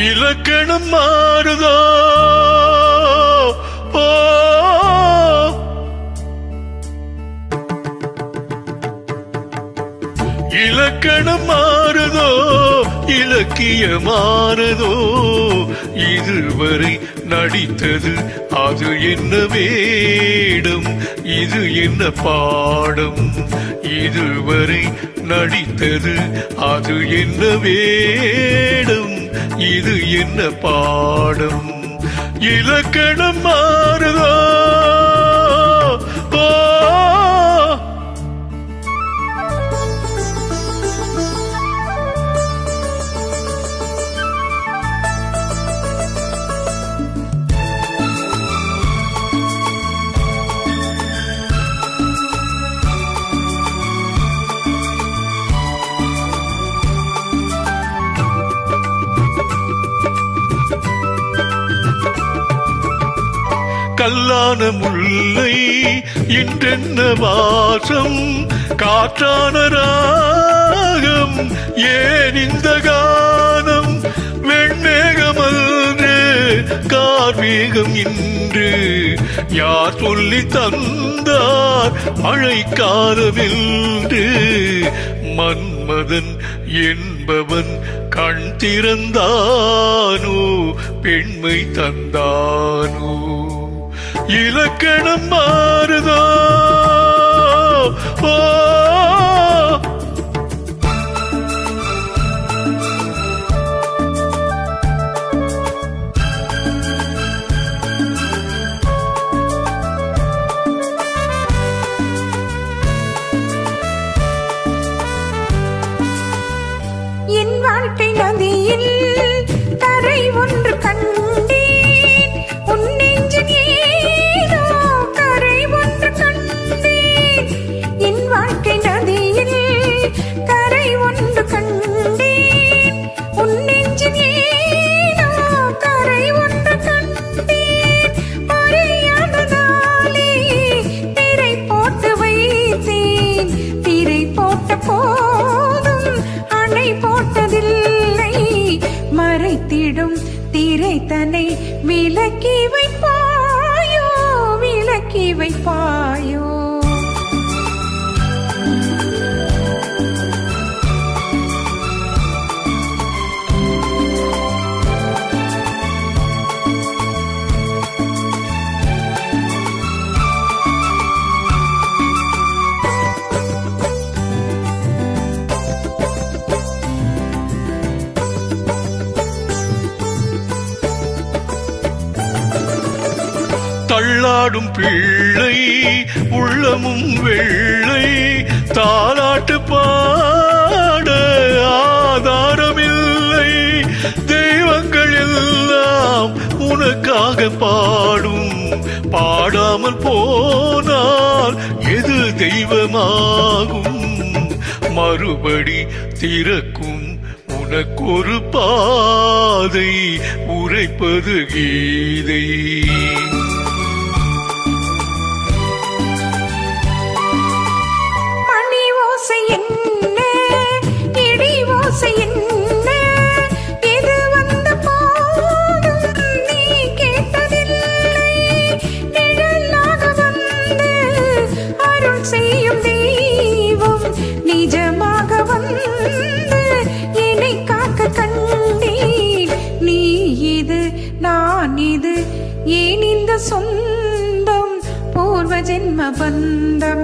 இலக்கணம் மாறுதோ இலக்கணம் மாறுதோ இலக்கியமானதோ இதுவரை நடித்தது அது என்ன வேடம் இது என்ன பாடம் இதுவரை நடித்தது அது என்ன வேடம் இது என்ன பாடம் இலக்கணம் மாறுதோ கல்லான முல்லை இன்றென்ன வாசம் காற்றான ராகம் ஏன் இந்த கானம் வெண்மேகமன்று கார்மேகம் இன்று யார் சொல்லி தந்தார் மழைக்காலமென்று மன்மதன் என்பவன் கண் திறந்தானோ பெண்மை தந்தானோ இலக்கணம் மாறுதோ என் வாழ்க்கை நதியில் கரை ஒன்று கண்டேன் உன் நெஞ்சில் ஏதோ கரை ஒன்று கண்டேன் என் வாழ்க்கை நதியில் கரை ஒன்று கண்டேன் உன் நெஞ்சில் ஏதோ கரை ஒன்று கண்டேன் அறியாததாலே திரை போட்டு வைத்தேன் திரை போட்ட போதும் அணை போட்டதில்லை மறைத்திடும் திரை தன்னை விலக்கி வைப்பாயோ விலக்கி வைப்பாயோ தள்ளாடும் பிள்ளை உள்ளமும் வெள்ளை தாலாட்டு பாட ஆதாரமில்லை தெய்வங்கள் எல்லாம் உனக்காக பாடும் பாடாமல் போனால் எது தெய்வமாகும் மறுபடி திறக்கும் உனக்கொரு பாதை உரைப்பது கீதை ஏன் இந்த சொந்தம் பூர்வ ஜென்ம பந்தம்